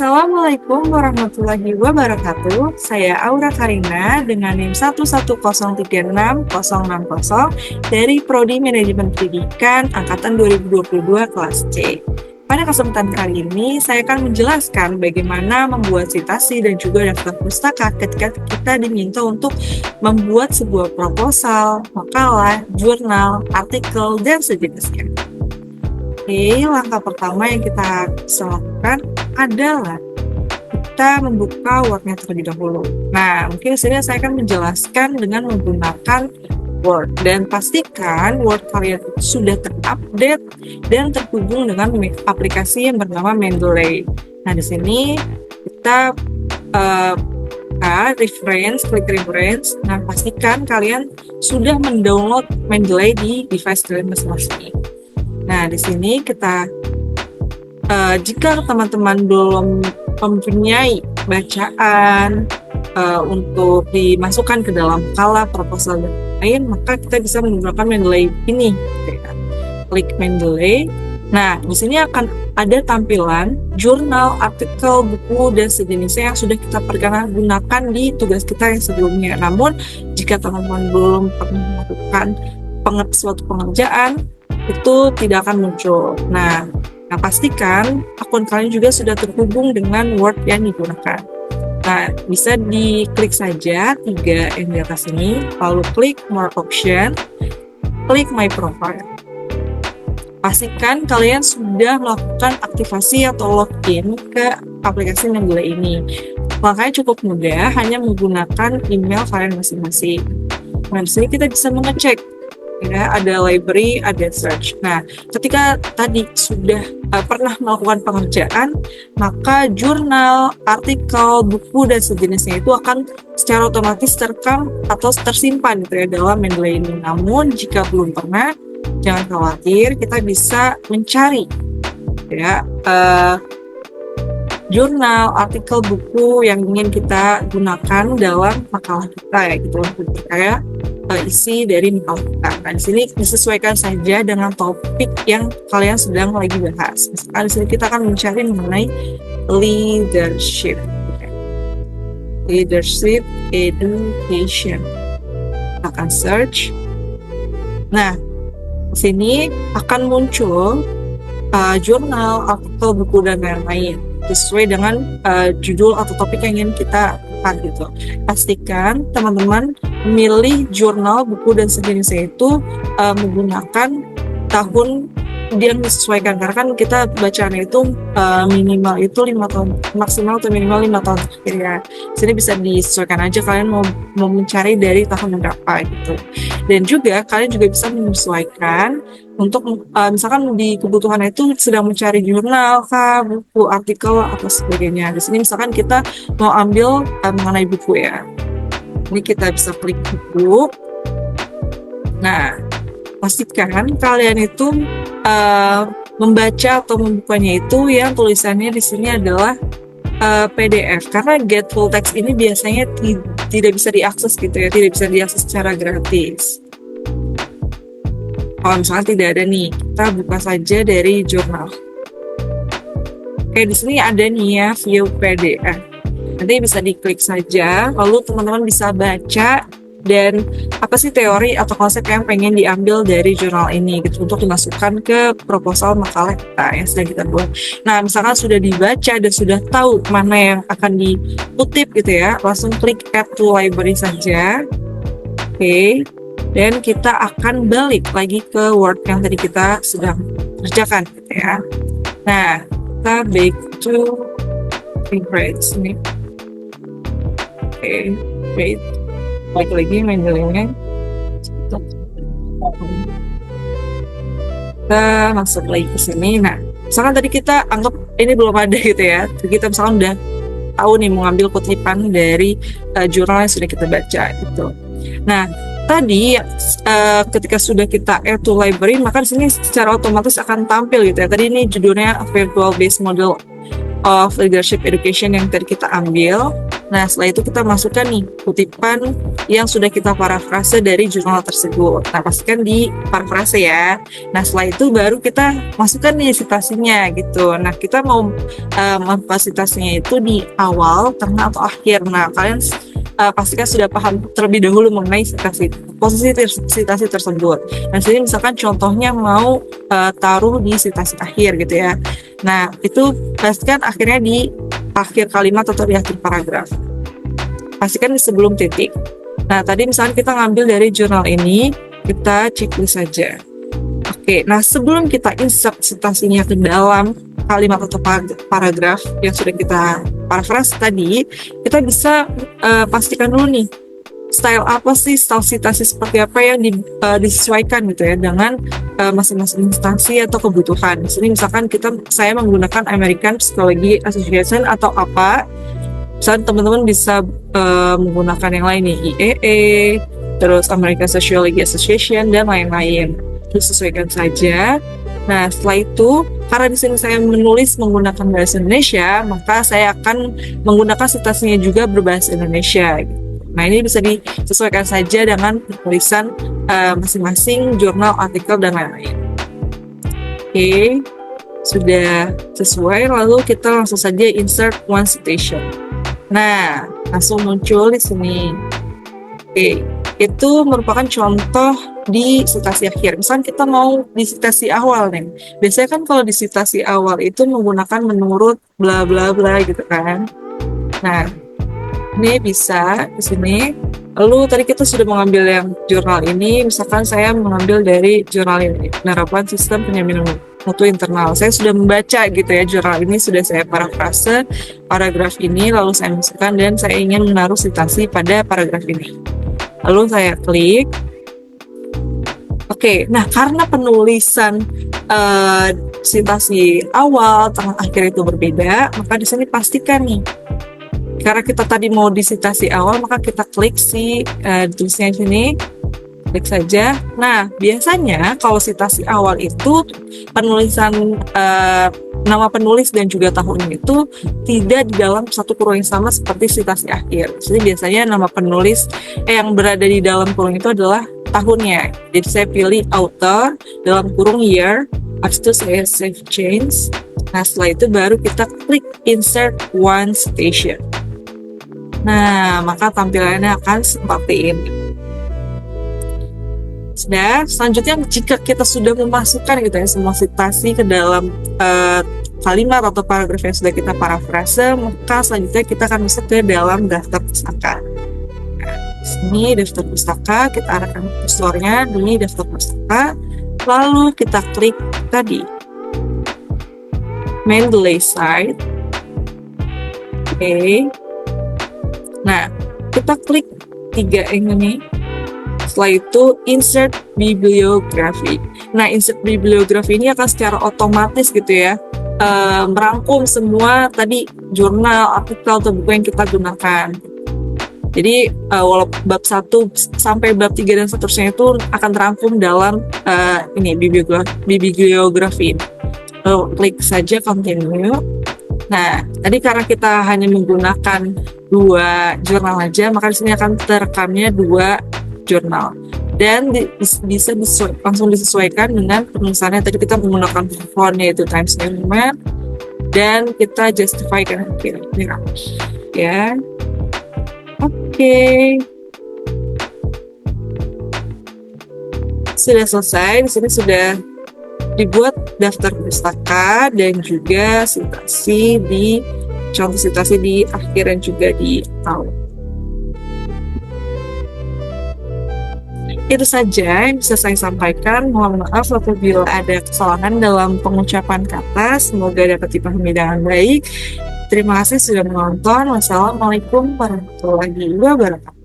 Assalamualaikum warahmatullahi wabarakatuh. Saya Aura Karina dengan NIM 110366060 dari Prodi Manajemen Pendidikan Angkatan 2022 kelas C. Pada kesempatan kali ini, saya akan menjelaskan bagaimana membuat citasi dan juga daftar pustaka ketika kita diminta untuk membuat sebuah proposal, makalah, jurnal, artikel, dan sejenisnya. Oke, langkah pertama yang kita bisa lakukan adalah kita membuka Word-nya terlebih dahulu. Nah, mungkin di sini saya akan menjelaskan dengan menggunakan Word, dan pastikan Word kalian sudah terupdate dan terhubung dengan aplikasi yang bernama Mendeley. Nah, di sini kita klik reference. Nah, pastikan kalian sudah mendownload Mendeley di device kalian masing-masing. Nah, di sini kita jika teman-teman belum mempunyai bacaan untuk dimasukkan ke dalam makalah, proposal, dan lain, maka kita bisa menggunakan Mendeley ini. Klik Mendeley. Nah, di sini akan ada tampilan jurnal, artikel, buku, dan sejenisnya yang sudah kita pernah gunakan di tugas kita yang sebelumnya. Namun, jika teman-teman belum pernah melakukan suatu pengerjaan, itu tidak akan muncul. Nah, pastikan akun kalian juga sudah terhubung dengan Word yang digunakan. Nah, bisa diklik saja 3 yang di atas ini, lalu klik More Option, klik My Profile. Pastikan kalian sudah melakukan aktivasi atau login ke aplikasi Mendeley ini. Makanya cukup mudah, hanya menggunakan email kalian masing-masing. Nah, di sini kita bisa mengecek. Ya, ada library, ada search. Nah, ketika tadi sudah pernah melakukan pengerjaan, maka jurnal, artikel, buku, dan sejenisnya itu akan secara otomatis terekam atau tersimpan gitu ya dalam Mendeley ini. Namun, jika belum pernah, jangan khawatir, kita bisa mencari ya jurnal, artikel, buku yang ingin kita gunakan dalam makalah kita ya gitu loh, kayak isi dari makalah kita. Nah, di sini disesuaikan saja dengan topik yang kalian sedang lagi bahas. Misalkan di sini kita akan mencari mengenai leadership, leadership education. Kita akan search. Nah, di sini akan muncul jurnal, artikel, buku, dan lain-lain sesuai dengan judul atau topik yang ingin kita angkat gitu. Pastikan teman-teman memilih jurnal, buku, dan sejenisnya itu menggunakan tahun yang disesuaikan, karena kan kita bacaannya itu minimal itu 5 tahun, maksimal atau minimal 5 tahun terakhir ya. Sini bisa disesuaikan aja kalian mau mencari dari tahun berapa gitu. Dan juga kalian juga bisa menyesuaikan untuk misalkan di kebutuhan itu sedang mencari jurnal, buku, artikel, atau sebagainya. Di sini misalkan kita mau ambil mengenai buku ya. Ini kita bisa klik buku. Nah, pastikan kalian itu membaca atau membukanya itu yang tulisannya di sini adalah PDF, karena get full text ini biasanya tidak bisa diakses gitu ya, tidak bisa diakses secara gratis. Kalau misalnya tidak ada nih, kita buka saja dari jurnal. Oke, di sini ada nih ya view PDF. Nanti bisa diklik saja, lalu teman-teman bisa baca dan apa sih teori atau konsep yang pengen diambil dari jurnal ini gitu untuk dimasukkan ke proposal makalah kita yang sedang kita buat. Nah, misalkan sudah dibaca dan sudah tahu mana yang akan dikutip gitu ya, langsung klik add to library saja. Oke. Dan kita akan balik lagi ke Word yang tadi kita sedang kerjakan gitu ya. Nah, kita back to reference ini. Oke, wait. Balik lagi Mendeley-nya. Kita masuk lagi ke sini. Nah, misalkan tadi kita anggap ini belum ada gitu ya. Kita misalkan udah tahu nih mau ngambil kutipan dari jurnal yang sudah kita baca gitu. Nah, tadi ketika sudah kita add to library, maka di sini secara otomatis akan tampil gitu ya. Tadi ini judulnya Virtual Based Model of Leadership Education yang tadi kita ambil. Nah, setelah itu kita masukkan nih kutipan yang sudah kita parafrase dari jurnal tersebut. Nah, pastikan di parafrase ya. Nah, setelah itu baru kita masukkan nih citasinya gitu. Nah, kita mau citasinya itu di awal, tengah, atau akhir. Nah, kalian pastikan sudah paham terlebih dahulu mengenai posisi citasi tersebut. Nah, sini misalkan contohnya mau taruh di citasi akhir gitu ya. Nah, itu pastikan akhirnya di akhir kalimat atau di akhir paragraf. Pastikan di sebelum titik. Nah, tadi misalnya kita ngambil dari jurnal ini, kita checklist saja. Oke, nah sebelum kita insert citasinya ke dalam kalimat atau paragraf yang sudah kita paraphrase tadi, kita bisa pastikan dulu nih, style apa sih, style citasi seperti apa yang disesuaikan gitu ya dengan masing-masing instansi atau kebutuhan. Di sini misalkan saya menggunakan American Psychology Association atau apa. Misalnya teman-teman bisa menggunakan yang lain nih, IEE, terus American Sociology Association, dan lain-lain. Disesuaikan saja. Nah, setelah itu, karena di sini saya menulis menggunakan bahasa Indonesia, maka saya akan menggunakan citasinya juga berbahasa Indonesia. Nah, ini bisa disesuaikan saja dengan tulisan masing-masing jurnal, artikel, dan lain-lain. Oke, sudah sesuai, lalu kita langsung saja insert one citation. Nah, langsung muncul di sini. Oke, itu merupakan contoh di citasi akhir. Misalnya kita mau di citasi awal nih. Biasanya kan kalau di citasi awal itu menggunakan menurut bla bla bla gitu kan. Nah, ini bisa di sini. Lalu tadi kita sudah mengambil yang jurnal ini, misalkan saya mengambil dari jurnal ini, penerapan sistem penjaminan mutu internal. Saya sudah membaca gitu ya jurnal ini, sudah saya parafrase paragraf ini, lalu saya masukkan dan saya ingin menaruh citasi pada paragraf ini. Lalu saya klik. Oke, nah karena penulisan citasi awal, tengah, akhir itu berbeda, maka di sini pastikan nih. Karena kita tadi mau di citasi awal, maka kita klik tulisnya sini, klik saja. Nah, biasanya kalau citasi awal itu penulisan nama penulis dan juga tahun itu tidak di dalam satu kurung yang sama seperti citasi akhir. Jadi biasanya nama penulis yang berada di dalam kurung itu adalah tahunnya. Jadi saya pilih author dalam kurung year, habis itu saya save change. Nah, setelah itu baru kita klik insert one citation. Nah, maka tampilannya akan seperti ini. Selanjutnya jika kita sudah memasukkan gitu ya semua citasi ke dalam kalimat atau paragraf yang sudah kita parafrase, maka selanjutnya kita akan masuk ke dalam daftar pustaka. Nah, sini daftar pustaka, kita arahkan kursornya di daftar pustaka, lalu kita klik tadi Mendeley site. Oke. Nah, kita klik 3 ini. Setelah itu insert bibliografi. Nah, insert bibliografi ini akan secara otomatis gitu ya merangkum semua tadi jurnal, artikel, atau buku yang kita gunakan. Jadi walaupun bab 1 sampai bab 3 dan seterusnya itu akan terangkum dalam ini bibliografi. Lalu klik saja continue. Nah, tadi karena kita hanya menggunakan 2 jurnal aja, maka di sini akan terekamnya 2 jurnal. Dan bisa langsung disesuaikan dengan penulisannya. Tadi kita menggunakan font yaitu Times New Roman, dan kita justify kan kira-kira. Ya. Oke. Sudah selesai. Di sini sudah dibuat daftar pustaka dan juga citasi contoh citasi di akhir dan juga di awal. Itu saja yang bisa saya sampaikan. Mohon maaf apabila ada kesalahan dalam pengucapan kata. Semoga dapat dipahami dengan baik. Terima kasih sudah menonton. Wassalamualaikum warahmatullahi wabarakatuh.